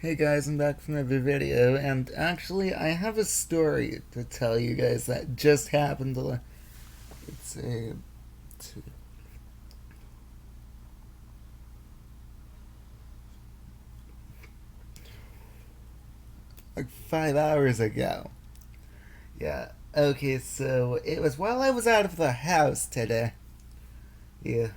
Hey guys, I'm back from another video, and actually I have a story to tell you guys that just happened. It's a, like 5 hours ago. Yeah, okay, so it was while I was out of the house today. Yeah,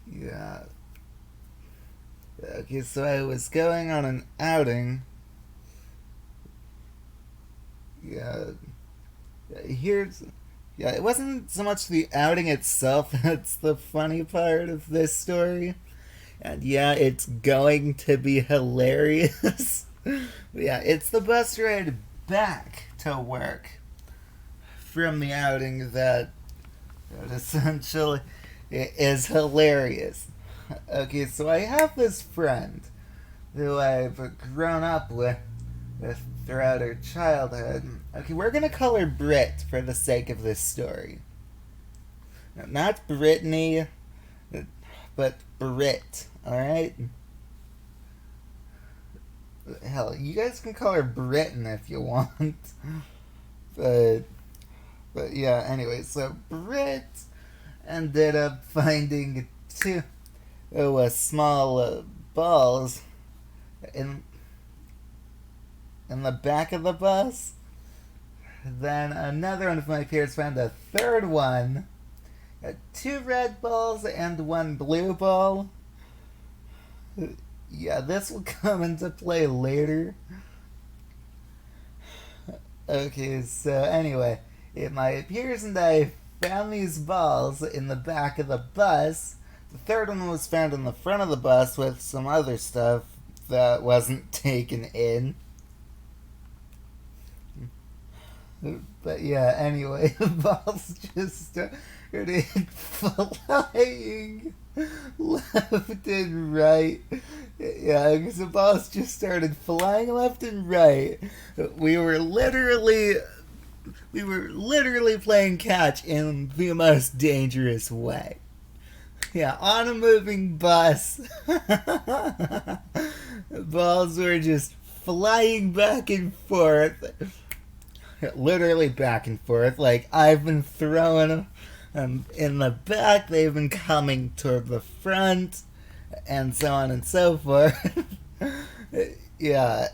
yeah. Okay, so I was going on an outing. Yeah, here's yeah, it wasn't so much the outing itself that's the funny part of this story. And yeah, it's going to be hilarious. Yeah, it's the bus ride back to work from the outing that essentially is hilarious. Okay, so I have this friend who I've grown up with throughout her childhood. Okay, we're gonna call her Brit for the sake of this story. Not Brittany, but Brit, alright? Hell, you guys can call her Britain if you want. But, but yeah, anyway, so Brit ended up finding two small balls in in the back of the bus. Then another one of my peers found a third one. Two red balls and one blue ball. Yeah, this will come into play later. Okay, so anyway, my peers and I found these balls in the back of the bus. The third one was found in the front of the bus with some other stuff that wasn't taken in. But yeah, anyway, the balls just started flying left and right. Yeah, because the balls just started flying left and right. We were literally we were literally playing catch in the most dangerous way. Yeah, on a moving bus. Balls were just flying back and forth. Literally back and forth. Like, I've been throwing them in the back, they've been coming toward the front, and so on and so forth. Yeah,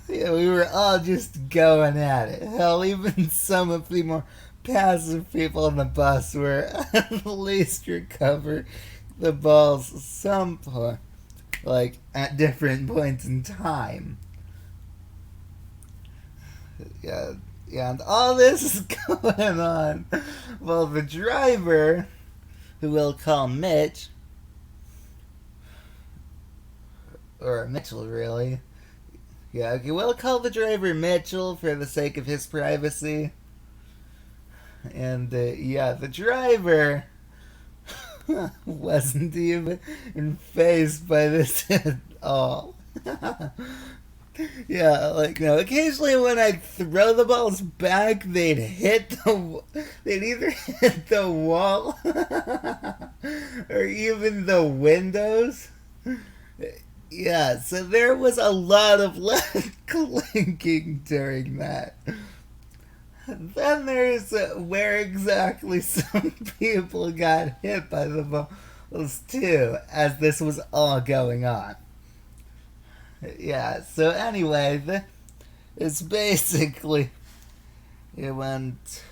yeah, we were all just going at it. Hell, even some of the more passive people on the bus were at least recover the balls some point, like at different points in time. Yeah, yeah, and all this is going on. Well, the driver, who we'll call Mitch, or Mitchell, really. Yeah, okay, we'll call the driver Mitchell for the sake of his privacy. And yeah, the driver wasn't even phased by this at all. Yeah, like no. Occasionally, when I throw the balls back, they'd either hit the wall or even the windows. Yeah, so there was a lot of lead clinking during that. Then there's where exactly some people got hit by the balls too, as this was all going on. Yeah, so anyway, it's basically it went.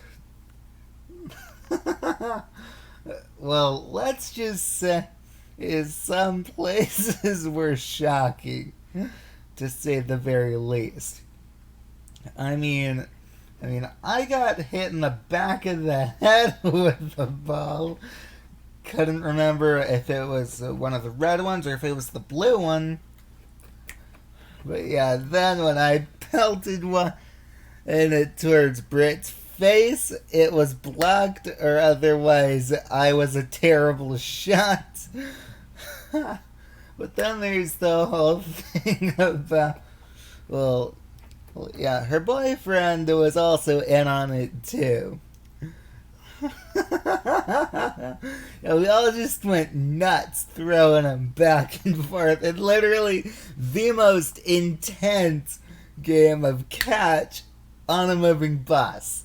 Well, let's just say is some places were shocking, to say the very least. I mean, I got hit in the back of the head with a ball. Couldn't remember if it was one of the red ones or if it was the blue one. But yeah, then when I pelted one in it towards Brit's face, it was blocked, or otherwise I was a terrible shot. But then there's the whole thing about, well, yeah, her boyfriend was also in on it too. Yeah, we all just went nuts throwing them back and forth. It's literally the most intense game of catch on a moving bus.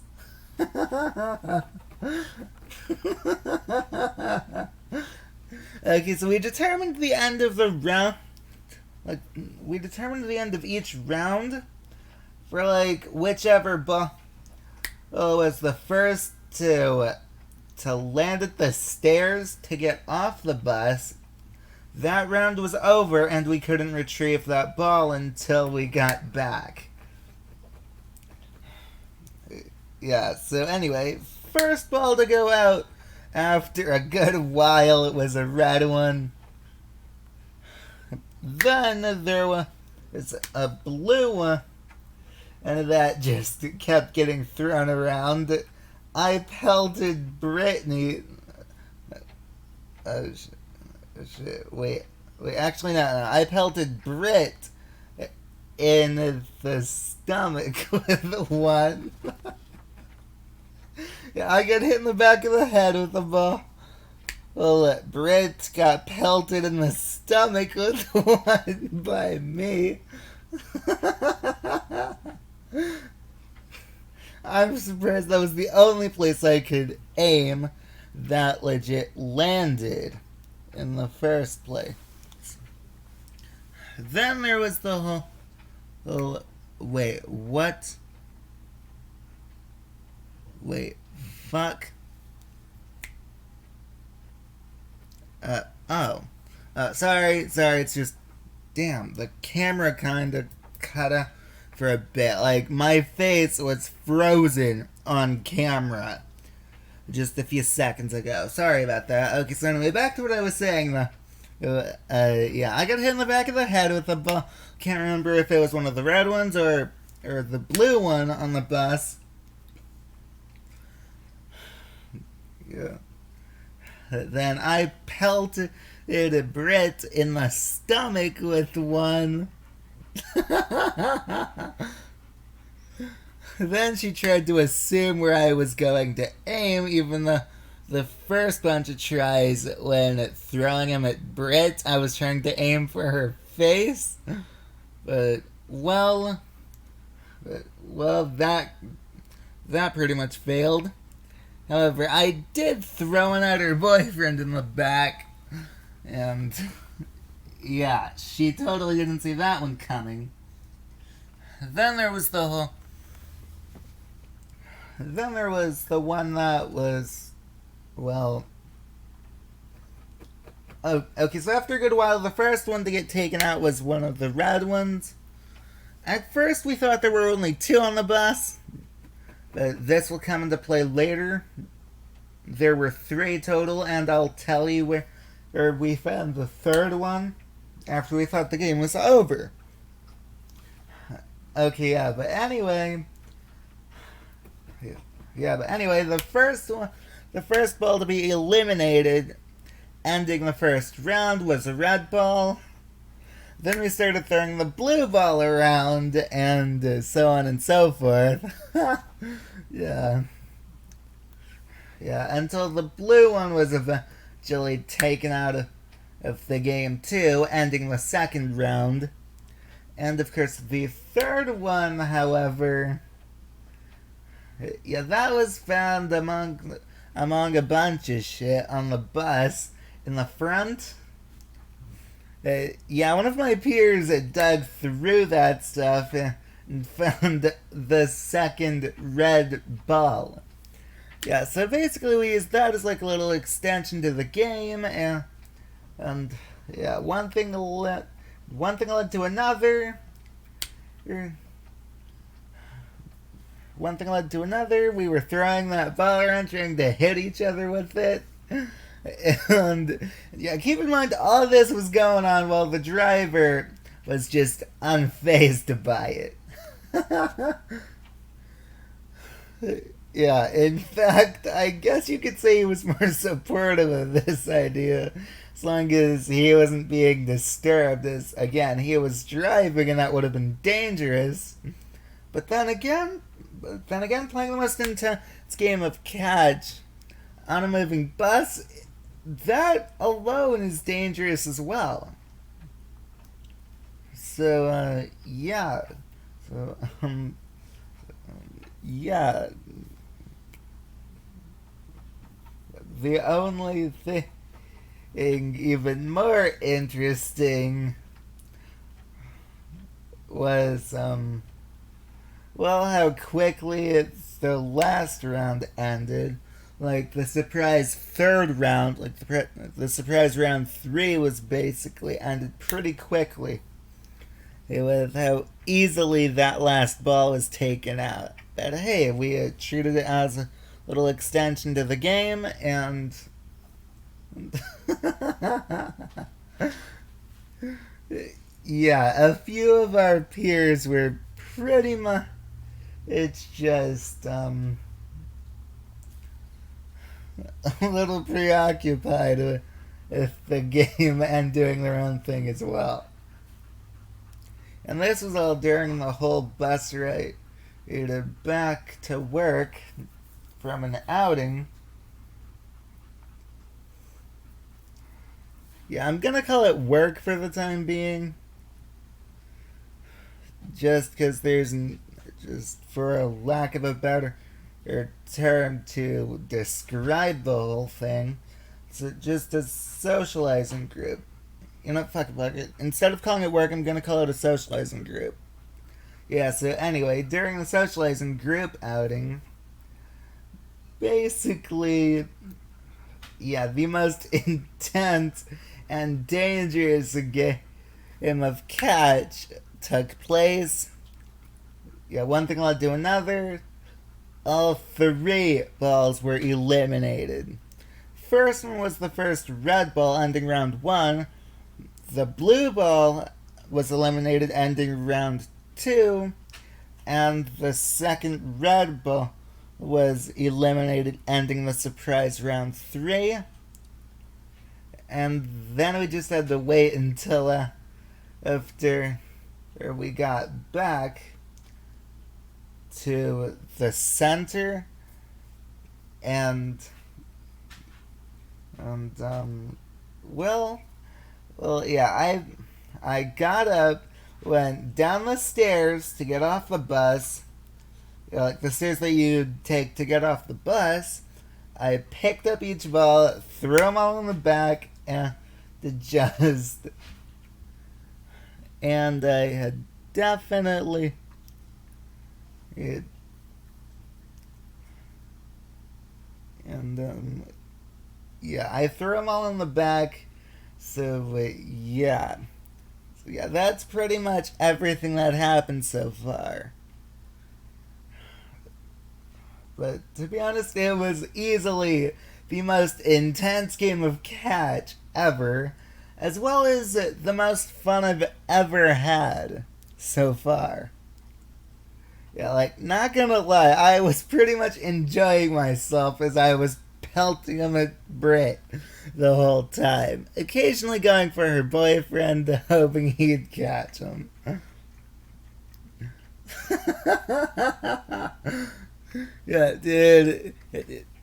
Okay, so we determined the end of the round. Like, we determined the end of each round for, like, whichever ball was the first to land at the stairs to get off the bus. That round was over, and we couldn't retrieve that ball until we got back. Yeah, so anyway, first ball to go out after a good while, it was a red one. Then there was a blue one, and that just kept getting thrown around. I pelted Brittany. Wait, actually, no. I pelted Brit in the stomach with one. Yeah, I got hit in the back of the head with the ball. Well, Brit got pelted in the stomach with one by me. I'm surprised that was the only place I could aim that legit landed in the first place. Then there was the whole wait, what? Wait, fuck. Sorry, it's just, damn, the camera kinda cut out for a bit. Like, my face was frozen on camera just a few seconds ago. Sorry about that. Okay, so anyway, back to what I was saying, though. Yeah, I got hit in the back of the head with a ball. Can't remember if it was one of the red ones or the blue one on the bus. Yeah. Then I pelted Brit in the stomach with one. Then she tried to assume where I was going to aim, even though the first bunch of tries when throwing him at Brit, I was trying to aim for her face. But, well, that pretty much failed. However, I did throw one at her boyfriend in the back, and yeah, she totally didn't see that one coming. Then there was the one that was, well, oh, okay, so after a good while, the first one to get taken out was one of the red ones. At first, we thought there were only two on the bus, but this will come into play later. There were three total, and I'll tell you where we found the third one after we thought the game was over. Okay, yeah, but anyway, the first ball to be eliminated, ending the first round, was a red ball. Then we started throwing the blue ball around, and so on and so forth. Yeah, until the blue one was eventually taken out of the game too, ending the second round. And of course, the third one, however, yeah, that was found among a bunch of shit on the bus in the front. Yeah, one of my peers dug through that stuff and found the second red ball. Yeah, so basically we used that as like a little extension to the game, and yeah, one thing led to another. One thing led to another. We were throwing that ball around, trying to hit each other with it. And yeah, keep in mind, all of this was going on while the driver was just unfazed by it. Yeah, in fact, I guess you could say he was more supportive of this idea, as long as he wasn't being disturbed, as, again, he was driving and that would have been dangerous. But then again, playing the most intense game of catch on a moving bus, that alone is dangerous as well. So, yeah. So, yeah. The only thing even more interesting was, well, how quickly the last round ended. Like, the surprise third round, like, the surprise round 3 was basically ended pretty quickly. With how easily that last ball was taken out. But hey, we treated it as a little extension to the game, and yeah, a few of our peers were pretty much. It's just a little preoccupied with the game and doing their own thing as well. And this was all during the whole bus ride back to work from an outing. Yeah, I'm gonna call it work for the time being. Just because there's, just for a lack of a better term to describe the whole thing, it's just a socializing group. You know, fuck it. Instead of calling it work, I'm gonna call it a socializing group. Yeah, so anyway, during the socializing group outing, basically, yeah, the most intense and dangerous game of catch took place. Yeah, one thing led to another. All 3 balls were eliminated. First one was the first red ball ending round 1. The blue ball was eliminated ending round 2. And the second red ball was eliminated ending the surprise round 3. And then we just had to wait until after we got back to the center, and well, yeah, I got up, went down the stairs to get off the bus, like the stairs that you take to get off the bus. I picked up each ball, threw them all in the back, and and I had definitely it, and yeah, I threw them all in the back. So yeah, that's pretty much everything that happened so far. But to be honest, it was easily the most intense game of catch ever, as well as the most fun I've ever had so far. Yeah, like, not gonna lie, I was pretty much enjoying myself as I was pelting him at Brit the whole time, occasionally going for her boyfriend, hoping he'd catch him. Yeah, dude.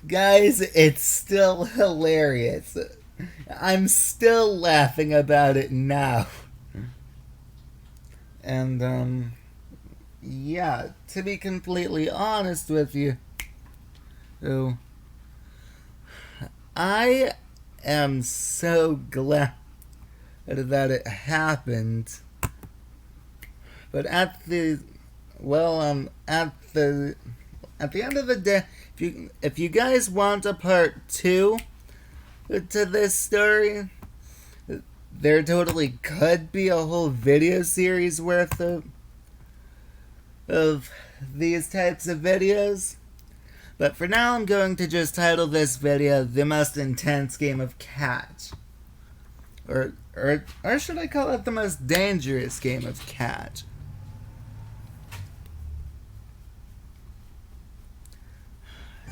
Guys, it's still hilarious. I'm still laughing about it now. And, yeah, to be completely honest with you, I am so glad that it happened. But at the end of the day, if you guys want a part 2 to this story, there totally could be a whole video series worth of these types of videos. But for now, I'm going to just title this video "The Most Intense Game of Catch," or should I call it "The Most Dangerous Game of Catch"?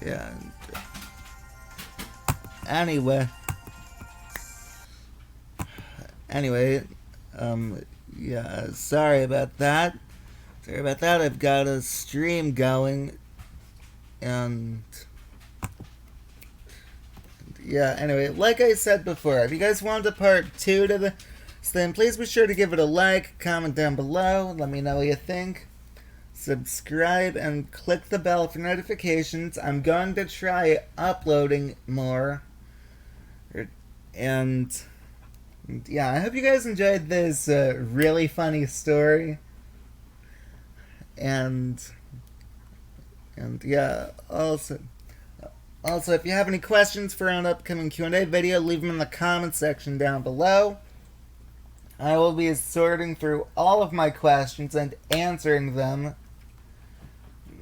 Yeah. Anyway, yeah, sorry about that. I've got a stream going, and yeah, anyway, like I said before, if you guys want a part 2 to this, then please be sure to give it a like, comment down below, let me know what you think. Subscribe and click the bell for notifications. I'm going to try uploading more. And yeah, I hope you guys enjoyed this really funny story. And yeah, also if you have any questions for an upcoming Q&A video, leave them in the comment section down below. I will be sorting through all of my questions and answering them.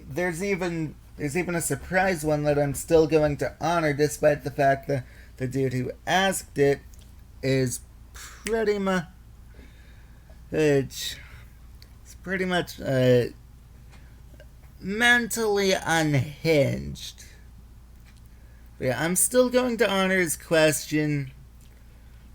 There's even a surprise one that I'm still going to honor, despite the fact that the dude who asked it is pretty much mentally unhinged. But yeah, I'm still going to honor his question.